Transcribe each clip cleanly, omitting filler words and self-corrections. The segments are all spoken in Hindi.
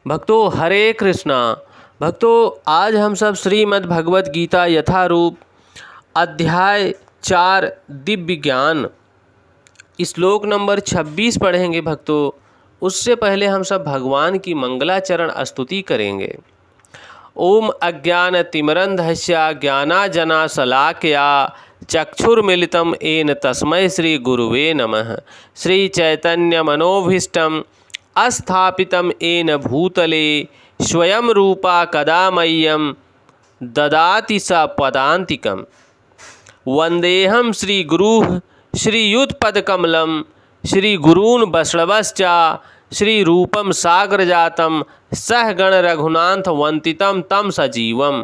भक्तों हरे कृष्णा। भक्तों आज हम सब श्रीमद् भगवत गीता यथारूप अध्याय 4 दिव्य ज्ञान श्लोक नंबर 26 पढ़ेंगे। भक्तों उससे पहले हम सब भगवान की मंगलाचरण स्तुति करेंगे। ओम अज्ञानतिमिरन्धस्य ज्ञानांजनशलाकया चक्षुर्मिलितं येन तस्मै श्री गुरुवे नमः। श्री चैतन्य मनोभीष्टं स्थापितं येन भूतले स्वयं रूपा कदा मह्यं ददाति स पदान्तिकम्। वन्देऽहं श्रीगुरुः श्रीयुतपदकमलं श्रीगुरून् वैष्णवश्च श्रीरूपं साग्रजातं सहगण रघुनाथ वन्दितं तं सजीवं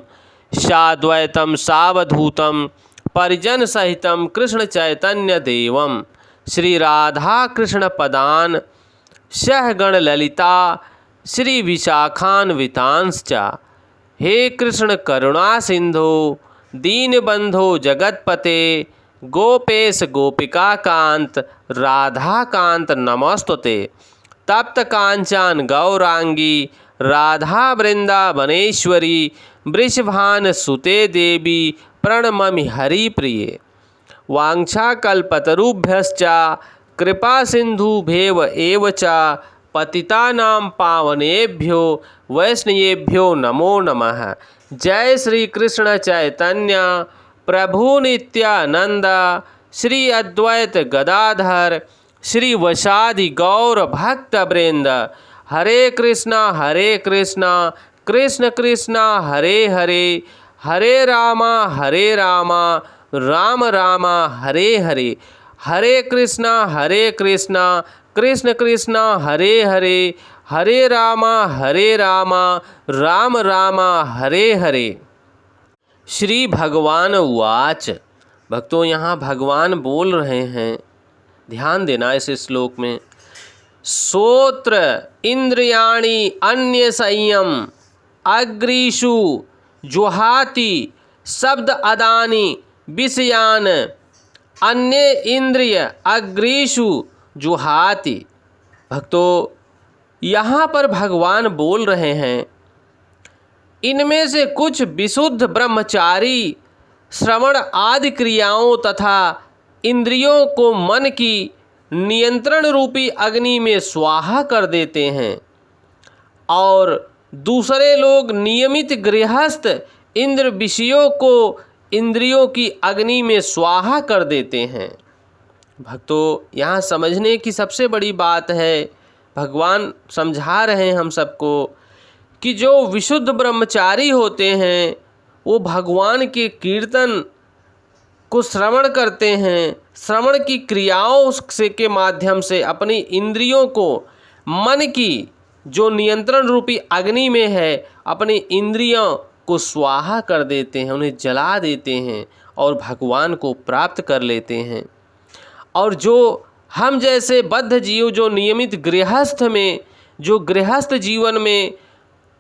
साद्वैतं सावधूतं परिजन सहितं कृष्ण चैतन्य देवं श्री राधा कृष्ण पदान सहगण ललिता श्री विशाखान्वितांश्च। हे कृष्ण करुणा सिंधो दीनबंधो जगतपते गोपेश गोपिका कांत राधा कांत नमस्तुते। तप्त कांचन गौरांगी राधा वृंदावनेश्वरी वृषभान सुते देवी प्रणममि हरिप्रिये। वाञ्छाकल्पतरुभ्यश्च कृपा सिन्धुभ्येव एव च पतितानां पावनेभ्यो वैष्णवेभ्यो नमो नमः। जय श्री कृष्ण चैतन्य प्रभु नित्यानंद श्री अद्वैत गदाधर श्री वसादि गौर भक्त वृंद। हरे कृष्णा कृष्ण कृष्णा हरे हरे हरे रामा राम राम हरे हरे। हरे कृष्णा कृष्ण कृष्णा हरे हरे हरे राम राम राम हरे हरे। श्री भगवान उवाच। भक्तों यहाँ भगवान बोल रहे हैं, ध्यान देना इस श्लोक में। श्रोत्र इंद्रियाणि अन्य संयम अग्रीषु जुहाति शब्द अदानी विषयान अन्य इंद्रिय अग्रीषु जुहाति। भक्तों यहाँ पर भगवान बोल रहे हैं, इनमें से कुछ विशुद्ध ब्रह्मचारी श्रवण आदि क्रियाओं तथा इंद्रियों को मन की नियंत्रण रूपी अग्नि में स्वाहा कर देते हैं, और दूसरे लोग नियमित गृहस्थ इंद्र विषयों को इंद्रियों की अग्नि में स्वाहा कर देते हैं। भक्तों यहाँ समझने की सबसे बड़ी बात है, भगवान समझा रहे हैं हम सबको कि जो विशुद्ध ब्रह्मचारी होते हैं वो भगवान के कीर्तन को श्रवण करते हैं, श्रवण की क्रियाओं से के माध्यम से अपनी इंद्रियों को मन की जो नियंत्रण रूपी अग्नि में है अपनी इंद्रियों को स्वाहा कर देते हैं, उन्हें जला देते हैं और भगवान को प्राप्त कर लेते हैं। और जो हम जैसे बद्ध जीव जो नियमित गृहस्थ में जो गृहस्थ जीवन में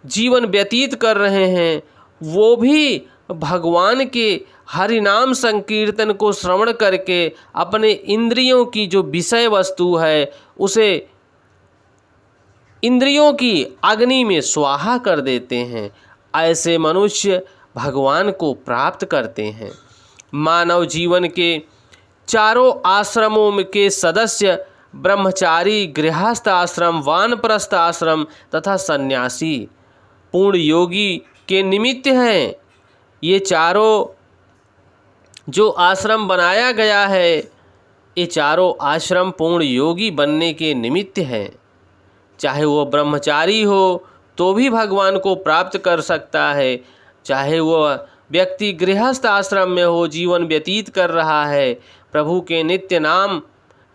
जीवन व्यतीत कर रहे हैं, वो भी भगवान के हरि नाम संकीर्तन को श्रवण करके अपने इंद्रियों की जो विषय वस्तु है उसे इंद्रियों की अग्नि में स्वाहा कर देते हैं। ऐसे मनुष्य भगवान को प्राप्त करते हैं। मानव जीवन के चारों आश्रमों के सदस्य ब्रह्मचारी, गृहस्थ आश्रम, वानप्रस्थ आश्रम तथा सन्यासी पूर्ण योगी के निमित्त हैं। ये चारों जो आश्रम बनाया गया है, ये चारों आश्रम पूर्ण योगी बनने के निमित्त हैं। चाहे वो ब्रह्मचारी हो तो भी भगवान को प्राप्त कर सकता है, चाहे वो व्यक्ति गृहस्थ आश्रम में हो, जीवन व्यतीत कर रहा है, प्रभु के नित्य नाम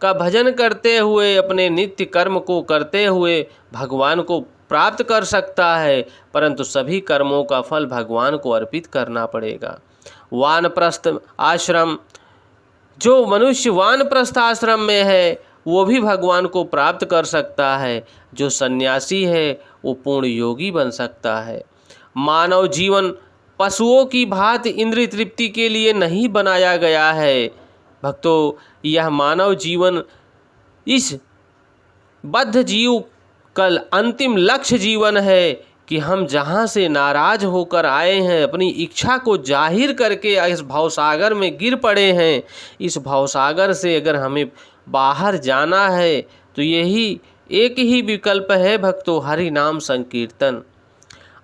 का भजन करते हुए अपने नित्य कर्म को करते हुए भगवान को प्राप्त कर सकता है, परंतु सभी कर्मों का फल भगवान को अर्पित करना पड़ेगा। वानप्रस्थ आश्रम, जो मनुष्य वानप्रस्थ आश्रम में है वो भी भगवान को प्राप्त कर सकता है। जो सन्यासी है वो पूर्ण योगी बन सकता है। मानव जीवन पशुओं की भांति इंद्रिय तृप्ति के लिए नहीं बनाया गया है। भक्तों यह मानव जीवन इस बद्ध जीव कल अंतिम लक्ष्य जीवन है कि हम जहाँ से नाराज होकर आए हैं, अपनी इच्छा को जाहिर करके इस भवसागर में गिर पड़े हैं, इस भवसागर से अगर हमें बाहर जाना है तो यही एक ही विकल्प है भक्तों, हरि नाम संकीर्तन।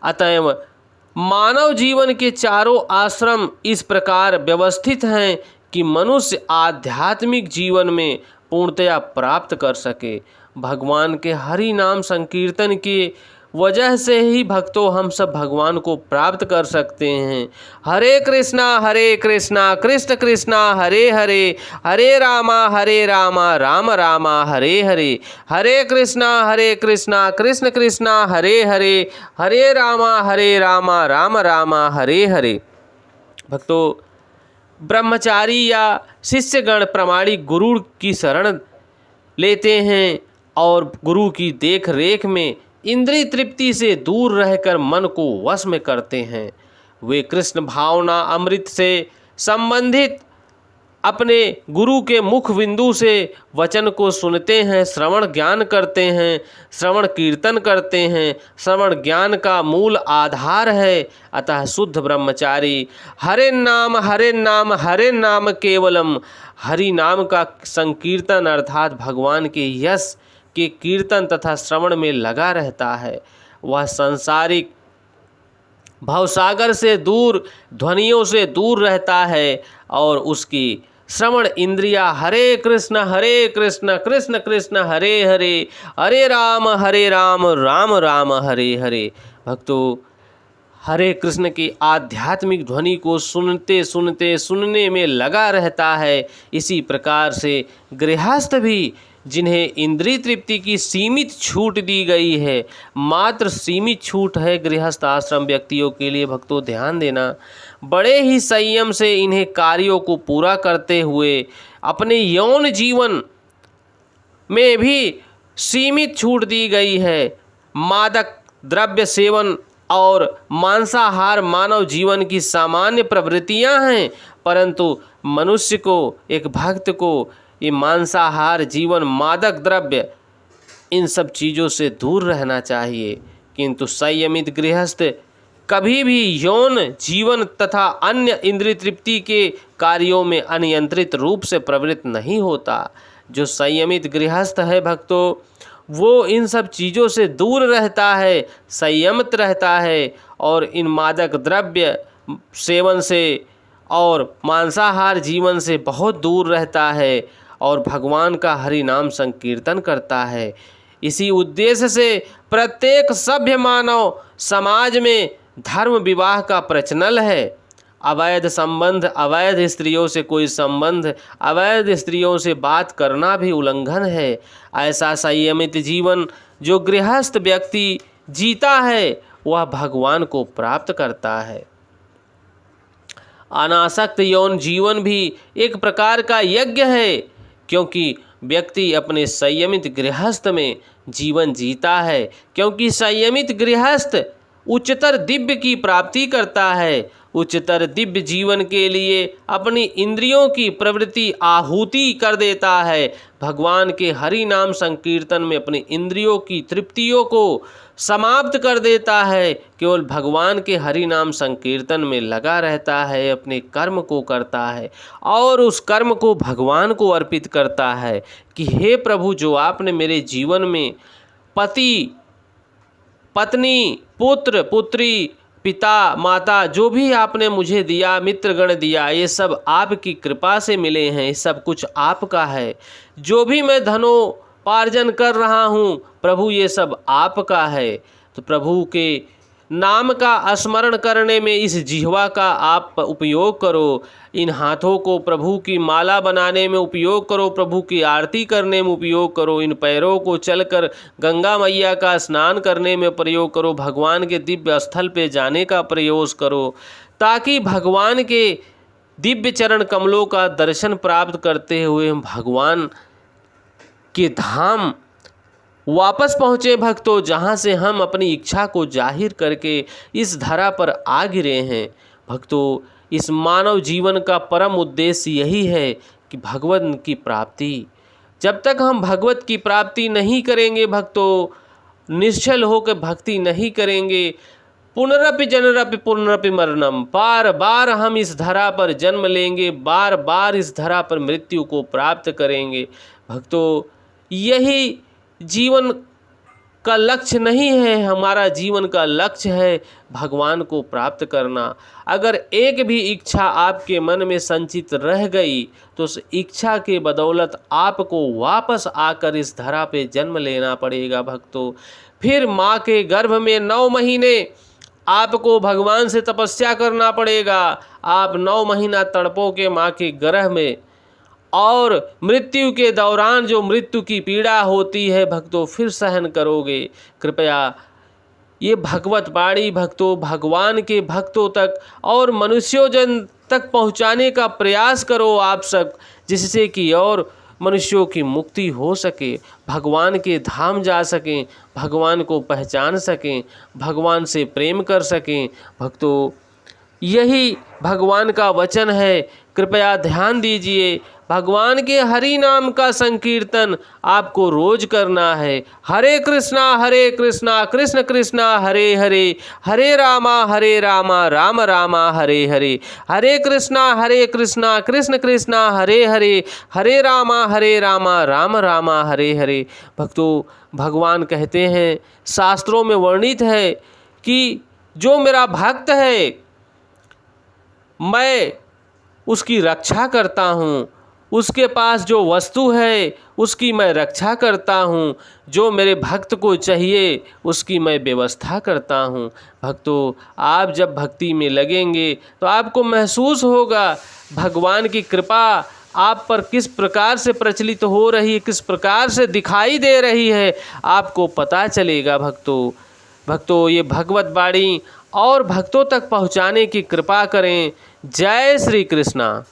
अतएव मानव जीवन के चारों आश्रम इस प्रकार व्यवस्थित हैं कि मनुष्य आध्यात्मिक जीवन में पूर्णतया प्राप्त कर सके। भगवान के हरि नाम संकीर्तन की वजह से ही भक्तों हम सब भगवान को प्राप्त कर सकते हैं। हरे कृष्णा कृष्ण कृष्णा हरे हरे, हरे रामा राम रामा हरे हरे, हरे कृष्णा कृष्ण कृष्णा हरे हरे, हरे रामा राम रामा हरे हरे। भक्तों, ब्रह्मचारी या शिष्यगण प्रामाणिक गुरु की शरण लेते हैं और गुरु की देख रेख में इंद्रिय तृप्ति से दूर रहकर मन को वश में करते हैं। वे कृष्ण भावना अमृत से संबंधित अपने गुरु के मुख बिंदु से वचन को सुनते हैं, श्रवण ज्ञान करते हैं, श्रवण कीर्तन करते हैं। श्रवण ज्ञान का मूल आधार है। अतः शुद्ध ब्रह्मचारी हरे नाम केवलम, हरि नाम का संकीर्तन अर्थात भगवान के यश के कीर्तन तथा श्रवण में लगा रहता है। वह सांसारिक भवसागर से दूर, ध्वनियों से दूर रहता है और उसकी श्रवण इंद्रिया हरे कृष्ण कृष्ण कृष्ण हरे हरे, हरे राम राम राम हरे हरे। भक्तों, हरे कृष्ण की आध्यात्मिक ध्वनि को सुनने में लगा रहता है। इसी प्रकार से गृहस्थ भी, जिन्हें इंद्रिय तृप्ति की सीमित छूट दी गई है, मात्र सीमित छूट है गृहस्थ आश्रम व्यक्तियों के लिए, भक्तों ध्यान देना, बड़े ही संयम से इन्हें कार्यों को पूरा करते हुए अपने यौन जीवन में भी सीमित छूट दी गई है। मादक द्रव्य सेवन और मांसाहार मानव जीवन की सामान्य प्रवृत्तियां हैं, परंतु मनुष्य को, एक भक्त को ये मांसाहार जीवन, मादक द्रव्य, इन सब चीज़ों से दूर रहना चाहिए। किंतु संयमित गृहस्थ कभी भी यौन जीवन तथा अन्य इंद्रिय तृप्ति के कार्यों में अनियंत्रित रूप से प्रवृत्त नहीं होता। जो संयमित गृहस्थ है भक्तों, वो इन सब चीज़ों से दूर रहता है, संयमित रहता है और इन मादक द्रव्य सेवन से और मांसाहार जीवन से बहुत दूर रहता है और भगवान का हरि नाम संकीर्तन करता है। इसी उद्देश्य से प्रत्येक सभ्य मानव समाज में धर्म विवाह का प्रचलन है। अवैध संबंध, अवैध स्त्रियों से कोई संबंध, अवैध स्त्रियों से बात करना भी उल्लंघन है। ऐसा संयमित जीवन जो गृहस्थ व्यक्ति जीता है, वह भगवान को प्राप्त करता है। अनासक्त यौन जीवन भी एक प्रकार का यज्ञ है, क्योंकि व्यक्ति अपने संयमित गृहस्थ में जीवन जीता है। क्योंकि संयमित गृहस्थ उच्चतर दिव्य की प्राप्ति करता है। उच्चतर दिव्य जीवन के लिए अपनी इंद्रियों की प्रवृत्ति आहुति कर देता है। भगवान के हरि नाम संकीर्तन में अपनी इंद्रियों की तृप्तियों को समाप्त कर देता है। केवल भगवान के हरि नाम संकीर्तन में लगा रहता है, अपने कर्म को करता है और उस कर्म को भगवान को अर्पित करता है कि हे प्रभु, जो आपने मेरे जीवन में पति, पत्नी, पुत्र, पुत्री, पिता, माता, जो भी आपने मुझे दिया, मित्रगण दिया, ये सब आपकी कृपा से मिले हैं, ये सब कुछ आपका है। जो भी मैं धनोपार्जन कर रहा हूँ प्रभु, ये सब आपका है। तो प्रभु के नाम का स्मरण करने में इस जिह्वा का आप उपयोग करो, इन हाथों को प्रभु की माला बनाने में उपयोग करो, प्रभु की आरती करने में उपयोग करो, इन पैरों को चलकर गंगा मैया का स्नान करने में प्रयोग करो, भगवान के दिव्य स्थल पे जाने का प्रयास करो, ताकि भगवान के दिव्य चरण कमलों का दर्शन प्राप्त करते हुए हम भगवान के धाम वापस पहुँचे भक्तों, जहाँ से हम अपनी इच्छा को जाहिर करके इस धरा पर आ गिरे हैं। भक्तों, इस मानव जीवन का परम उद्देश्य यही है कि भगवत की प्राप्ति। जब तक हम भगवत की प्राप्ति नहीं करेंगे भक्तों, निश्चल होकर भक्ति नहीं करेंगे, पुनरपि जनरपि पुनरपि मरणम, बार बार हम इस धरा पर जन्म लेंगे, बार बार इस धरा पर मृत्यु को प्राप्त करेंगे। भक्तों, यही जीवन का लक्ष्य नहीं है, हमारा जीवन का लक्ष्य है भगवान को प्राप्त करना। अगर एक भी इच्छा आपके मन में संचित रह गई तो उस इच्छा के बदौलत आपको वापस आकर इस धरा पे जन्म लेना पड़ेगा। भक्तों, फिर माँ के गर्भ में 9 महीने आपको भगवान से तपस्या करना पड़ेगा। आप 9 महीना तड़पोगे माँ के गर्भ में, और मृत्यु के दौरान जो मृत्यु की पीड़ा होती है भक्तों फिर सहन करोगे। कृपया ये भगवत वाणी भक्तों भगवान के भक्तों तक और मनुष्यों जन तक पहुँचाने का प्रयास करो आप सब, जिससे कि और मनुष्यों की मुक्ति हो सके, भगवान के धाम जा सकें, भगवान को पहचान सकें, भगवान से प्रेम कर सकें। भक्तों, यही भगवान का वचन है। कृपया ध्यान दीजिए, भगवान के हरि नाम का संकीर्तन आपको रोज करना है। हरे कृष्णा कृष्ण कृष्णा हरे हरे, हरे रामा राम रामा हरे हरे, हरे कृष्णा कृष्ण कृष्णा हरे हरे, हरे रामा राम रामा हरे हरे। भक्तों, भगवान कहते हैं, शास्त्रों में वर्णित है कि जो मेरा भक्त है मैं उसकी रक्षा करता हूँ, उसके पास जो वस्तु है उसकी मैं रक्षा करता हूँ, जो मेरे भक्त को चाहिए उसकी मैं व्यवस्था करता हूँ। भक्तों, आप जब भक्ति में लगेंगे तो आपको महसूस होगा भगवान की कृपा आप पर किस प्रकार से प्रचलित हो रही है, किस प्रकार से दिखाई दे रही है, आपको पता चलेगा। भक्तों, ये भगवत वाणी और भक्तों तक पहुँचाने की कृपा करें। जय श्री कृष्णा।